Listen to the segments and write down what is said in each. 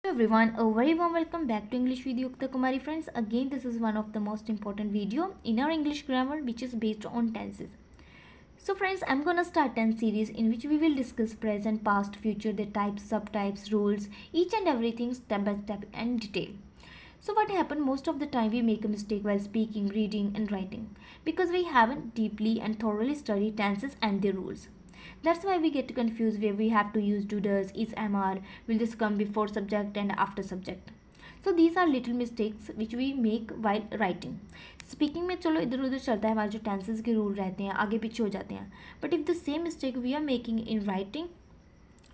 Hello everyone, a very warm welcome back to English with Yukta Kumari friends. Again, this is one of the most important video in our English grammar which is based on tenses. So friends, I'm gonna start tense series in which we will discuss present, past, future, their types, subtypes, rules, each and everything step by step and detail. So what happened most of the time we make a mistake while speaking, reading and writing because we haven't deeply and thoroughly studied tenses and their rules. That's why we get confused where we have to use do does, is, am, are, will this come before subject and after subject. So these are little mistakes which we make while writing. Speaking में चलो इधर उधर चलता है, हमारे जो tenses के rule रहते हैं आगे पीछे हो जाते हैं, but if the same mistake we are making in writing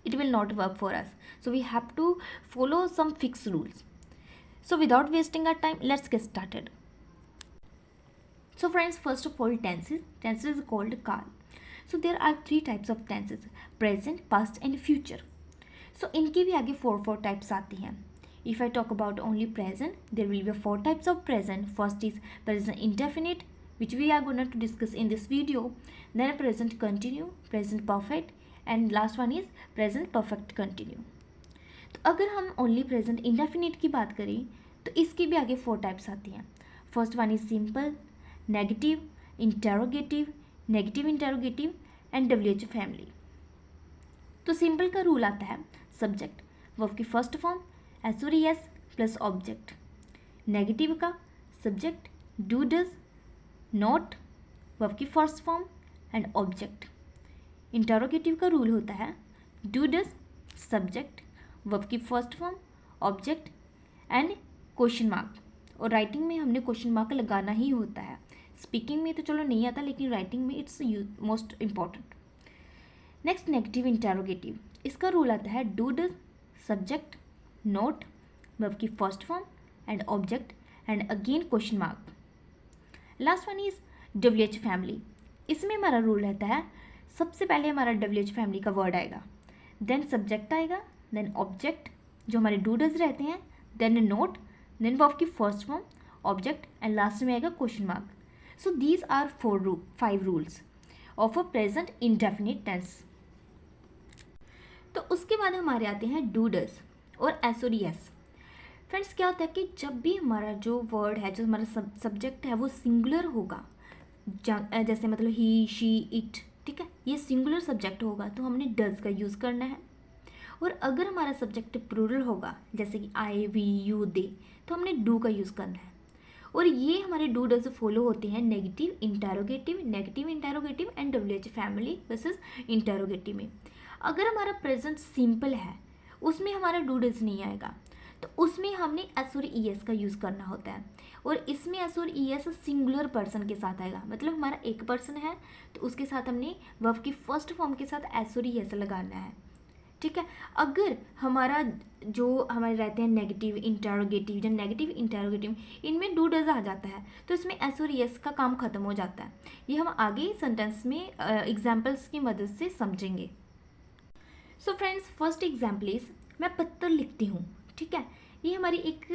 it will not work for us. So we have to follow some fixed rules. So without wasting our time, let's get started. So friends, first of all, tenses is called काल. So there are three types of tenses: present, past and future. So इनके भी आगे four types आती हैं. If I talk about only present, there will be four types of present. First is present indefinite, which we are going to discuss in this video. Then present continue, present perfect, and last one is present perfect continue. तो अगर हम only present indefinite की बात करें तो इसकी भी आगे फोर टाइप्स आती हैं. First one is simple, negative, interrogative, negative interrogative and WH family. तो सिंपल का रूल आता है सब्जेक्ट वर्ब की first form S plus object. Negative का subject do does not verb की first form and object. Interrogative का rule होता है डू डज सब्जेक्ट वर्ब की first form object and question mark. और राइटिंग में हमने क्वेश्चन मार्क लगाना ही होता है. स्पीकिंग में तो चलो नहीं आता, लेकिन राइटिंग में it's most important. Next negative interrogative. इसका रूल आता है do does subject not verb की first form and object and again question mark. Last one is WH family. इसमें हमारा रूल रहता है सबसे पहले हमारा डब्ल्यूएच फैमिली का वर्ड आएगा, देन सब्जेक्ट आएगा, देन ऑब्जेक्ट जो हमारे डू डज रहते हैं, देन नोट, देन वर्ब की first form object and last में आएगा question mark. So these are five rules of a present indefinite tense. तो उसके बाद हमारे आते हैं डू डज और एस और यस. फ्रेंड्स, क्या होता है कि जब भी हमारा जो वर्ड है, जो हमारा सब्जेक्ट है वो सिंगुलर होगा, जैसे मतलब ही, शी, इट, ठीक है, ये सिंगुलर सब्जेक्ट होगा तो हमने डज का यूज़ करना है. और अगर हमारा सब्जेक्ट प्लूरल होगा जैसे कि आई, वी, यू, दे, तो हमने डू का यूज़ करना है. और ये हमारे डू डज फॉलो होते हैं negative interrogative and WH family versus interrogative में. अगर हमारा प्रेजेंट सिंपल है उसमें हमारा डू डज नहीं आएगा, तो उसमें हमने एस और ई एस का यूज़ करना होता है. और इसमें एस और ई एस सिंगुलर पर्सन के साथ आएगा, मतलब हमारा एक पर्सन है तो उसके साथ हमने वर्ब की फर्स्ट फॉर्म के साथ एस और ई एस लगाना है. ठीक है. अगर हमारा जो हमारे रहते हैं नेगेटिव इंटेरोगेटिव या नेगेटिव इंटेरोगेटिव, इनमें डू डज आ जाता है तो इसमें एस और यस का काम ख़त्म हो जाता है. ये हम आगे सेंटेंस में एग्जाम्पल्स की मदद से समझेंगे. So friends, first example is मैं पत्थर लिखती हूँ. ठीक है, ये हमारी एक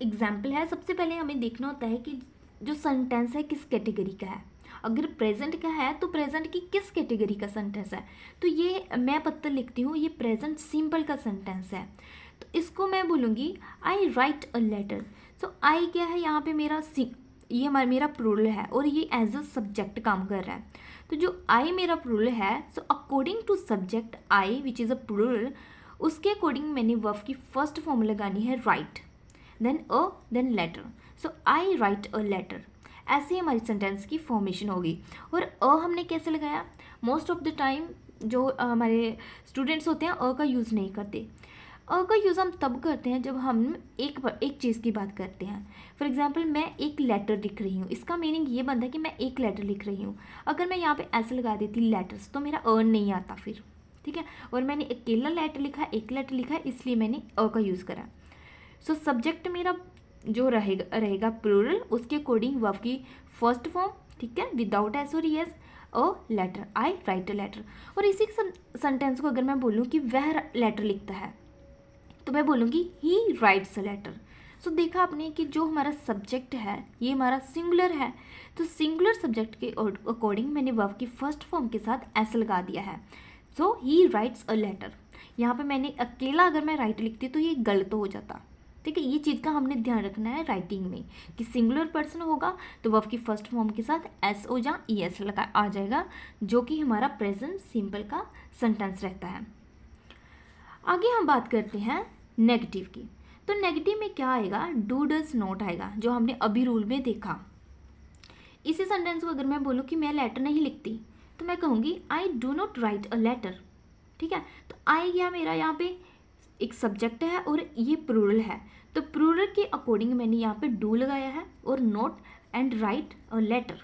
एग्जाम्पल है. सबसे पहले हमें देखना होता है कि जो सेंटेंस है किस कैटेगरी का है. अगर प्रेजेंट का है तो प्रेजेंट की किस कैटेगरी का सेंटेंस है. तो ये मैं पत्थर लिखती हूँ, ये प्रेजेंट सिंपल का सेंटेंस है, तो इसको मैं बोलूँगी आई राइट अ लेटर. सो आई क्या है यहाँ पे ये मेरा प्लूरल है और ये एज अ सब्जेक्ट काम कर रहा है. तो जो आई मेरा प्लूरल है, so according to subject I which is a plural, उसके अकॉर्डिंग मैंने वर्ब की फर्स्ट फॉर्म लगानी है write, then letter. So I write a letter. ऐसे हमारी सेंटेंस की फॉर्मेशन होगी. और हमने कैसे लगाया, मोस्ट ऑफ द टाइम जो हमारे स्टूडेंट्स होते हैं का यूज़ नहीं करते. का यूज़ हम तब करते हैं जब हम एक चीज़ की बात करते हैं. फॉर एग्जांपल, मैं एक लेटर लिख रही हूँ, इसका मीनिंग ये बनता है कि मैं एक लेटर लिख रही हूँ. अगर मैं यहाँ पे ऐसे लगा देती लेटर्स तो मेरा नहीं आता फिर. ठीक है, और मैंने अकेला लेटर लिखा है, एक लेटर लिखा है, इसलिए मैंने का यूज़ करा. सो सब्जेक्ट मेरा जो रहेगा प्लूरल, उसके अकॉर्डिंग वर्ब की फर्स्ट फॉर्म, ठीक है, विदाउट एस और es, a letter, I write a letter. और इसी सेंटेंस को अगर मैं बोलूँ कि वह लेटर लिखता है तो मैं बोलूँगी ही राइट्स अ लेटर. सो देखा आपने कि जो हमारा सब्जेक्ट है ये हमारा सिंगुलर है, तो सिंगुलर सब्जेक्ट के अकॉर्डिंग मैंने वर्ब की फर्स्ट फॉर्म के साथ एस लगा दिया है. सो ही राइट्स अ लेटर. यहाँ पे मैंने अकेला अगर मैं राइट लिखती तो ये गलत हो जाता। ठीक है, ये चीज़ का हमने ध्यान रखना है राइटिंग में कि सिंगुलर पर्सन होगा तो वर्ब की फर्स्ट फॉर्म के साथ एस ओ या ई एस लगा आ जाएगा, जो कि हमारा प्रेजेंट सिंपल का सेंटेंस रहता है। आगे हम बात करते हैं नेगेटिव की। तो नेगेटिव में क्या आएगा, डू डज नॉट आएगा, जो हमने अभी रूल में देखा। इसी सेंटेंस को अगर मैं बोलूँ कि मैं लेटर नहीं लिखती तो मैं कहूँगी I do not write a letter. ठीक है, तो आई गया मेरा यहाँ पे एक सब्जेक्ट है और ये प्लूरल है, तो प्लूरल के अकॉर्डिंग मैंने यहाँ पे डू लगाया है और not and write a letter.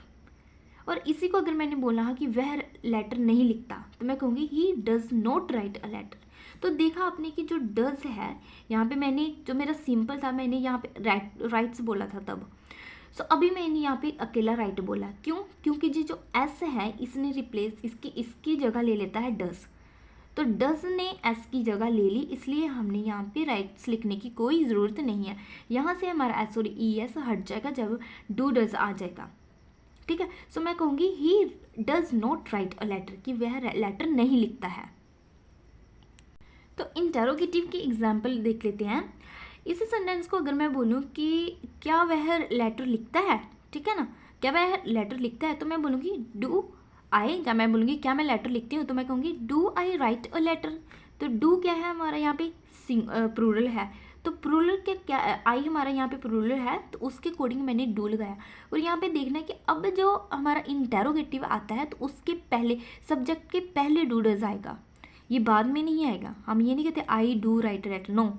और इसी को अगर मैंने बोला कि वह लेटर नहीं लिखता तो मैं कहूँगी he does not write a letter. तो देखा आपने कि जो डज है यहाँ पे मैंने जो मेरा सिंपल था मैंने यहाँ पे राइट्स बोला था तब। सो अभी मैंने यहाँ पे अकेला राइट बोला, क्यों? क्योंकि जो एस है इसने रिप्लेस इसकी जगह ले लेता है डज, तो डज ने एस की जगह ले ली, इसलिए हमने यहाँ पे राइट्स लिखने की कोई ज़रूरत नहीं है। यहाँ से हमारा एस और ई एस हट जाएगा जब डू डज आ जाएगा। ठीक है, सो मैं कहूँगी he does not write a letter, कि वह लेटर नहीं लिखता है। तो इंटेरोगेटिव की एग्जाम्पल देख लेते हैं। इसी सेंटेंस को अगर मैं बोलूँ कि क्या वह लेटर लिखता है, ठीक है ना, क्या वह लेटर लिखता है, तो मैं बोलूँगी डू आई, या मैं बोलूँगी क्या मैं लेटर लिखती हूँ, तो मैं कहूँगी do I write a letter. तो डू क्या है हमारा यहाँ पे प्लूरल है, तो प्लूरल के क्या आई हमारा यहाँ पे प्लूरल है, तो उसके अकॉर्डिंग मैंने डू लगाया। और यहाँ पे देखना है कि अब जो हमारा इंटेरोगेटिव आता है तो उसके पहले सब्जेक्ट के पहले डू डज आएगा, ये बाद में नहीं आएगा। हम ये नहीं कहते I do write a letter, no,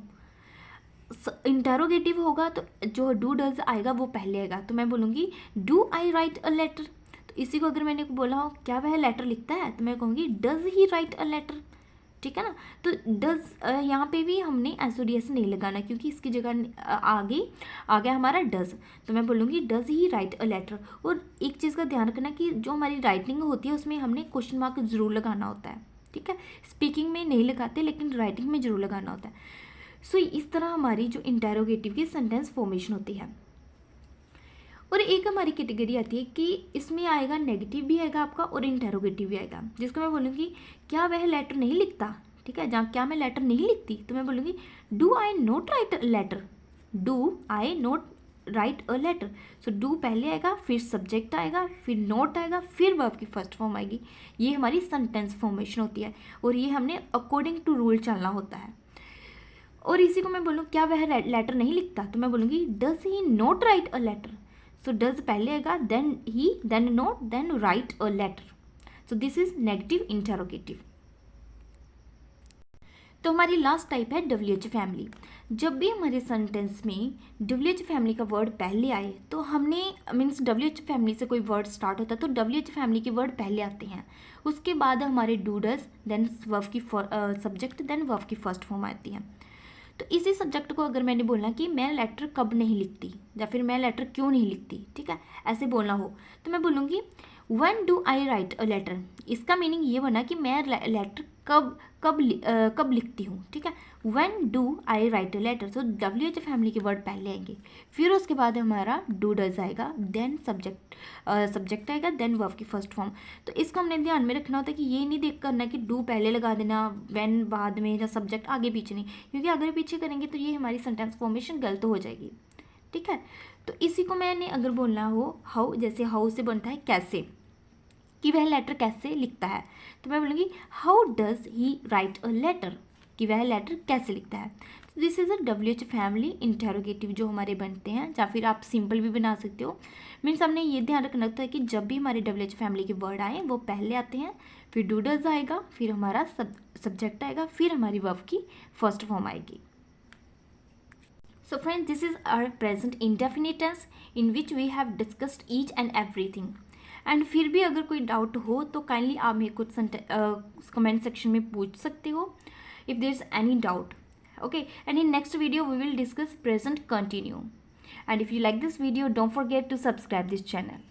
interrogative होगा तो जो डू डज आएगा वो पहले आएगा। तो मैं बोलूँगी do I write a letter. तो इसी को अगर मैंने बोला हो क्या वह लेटर लिखता है, तो मैं कहूँगी does he write a letter. ठीक है ना, तो डज यहाँ पे भी हमने एस ओ डी एस नहीं लगाना, क्योंकि इसकी जगह आगे आ गया हमारा डज, तो मैं बोलूँगी does he write a letter. और एक चीज़ का ध्यान रखना कि जो हमारी राइटिंग होती है उसमें हमने क्वेश्चन मार्क ज़रूर लगाना होता है। ठीक है, स्पीकिंग में नहीं लगाते लेकिन राइटिंग में ज़रूर लगाना होता है। सो इस तरह हमारी जो इंटेरोगेटिव की सेंटेंस फॉर्मेशन होती है। और एक हमारी कैटेगरी आती है कि इसमें आएगा नेगेटिव भी आएगा आपका और इंटेरोगेटिव भी आएगा, जिसको मैं बोलूँगी क्या वह लेटर नहीं लिखता। ठीक है, जहाँ क्या मैं लेटर नहीं लिखती तो मैं बोलूँगी do I not write a letter, do I not write a letter. So do पहले आएगा, फिर सब्जेक्ट आएगा, फिर नोट आएगा, फिर वर्ब की फर्स्ट फॉर्म आएगी। ये हमारी सेंटेंस फॉर्मेशन होती है और ये हमने अकॉर्डिंग टू रूल चलना होता है। और इसी को मैं बोलूँ क्या वह लेटर नहीं लिखता, तो मैं बोलूँगी does he not write a letter. So does पहले आएगा, then he, then not, then write a letter. So this is negative interrogative. तो हमारी लास्ट टाइप है WH फैमिली। जब भी हमारे सेंटेंस में WH फैमिली का वर्ड पहले आए तो हमने मीन्स WH फैमिली से कोई वर्ड स्टार्ट होता है तो WH फैमिली के वर्ड पहले आते हैं, उसके बाद हमारे डू डज, देन वर्ब की सब्जेक्ट, देन वर्ब की फर्स्ट फॉर्म आती है। तो इसी सब्जेक्ट को अगर मैंने बोलना कि मैं लेटर कब नहीं लिखती या फिर मैं लेटर क्यों नहीं लिखती, ठीक है, ऐसे बोलना हो तो मैं बोलूँगी when do I write a letter. इसका मीनिंग ये बना कि मैं लेटर कब लिखती हूँ। ठीक है, when do I write a letter, तो WH फैमिली के वर्ड पहले आएंगे, फिर उसके बाद हमारा डू डज आएगा, देन सब्जेक्ट आएगा, देन वर्ब की फर्स्ट फॉर्म। तो इसको हमने ध्यान में रखना होता है कि ये नहीं देख करना कि डू पहले लगा देना, व्हेन बाद में, या सब्जेक्ट आगे पीछे नहीं, क्योंकि आगे पीछे करेंगे तो ये हमारी सेंटेंस फॉर्मेशन गलत हो जाएगी। ठीक है, तो इसी को मैंने अगर बोलना हो हाउ, जैसे हाउ से बनता है कैसे, कि वह लेटर कैसे लिखता है, तो मैं बोलूँगी how does he write a letter, कि वह लेटर कैसे लिखता है। तो this is a WH family interrogative जो हमारे बनते हैं, या फिर आप सिंपल भी बना सकते हो। मीन्स हमने ये ध्यान रखना होता है कि जब भी हमारे WH फैमिली के वर्ड आए वो पहले आते हैं, फिर डू डज आएगा, फिर हमारा सब्जेक्ट आएगा, फिर हमारी वर्ब की फर्स्ट फॉर्म आएगी। So friends, this is our present indefinite tense in which we have discussed each and everything. And फिर भी अगर कोई डाउट हो तो काइंडली आप मेरे को कमेंट सेक्शन में पूछ सकते हो if there is any doubt. Okay, and in next video we will discuss present continue. And if you like this video, don't forget to subscribe this channel.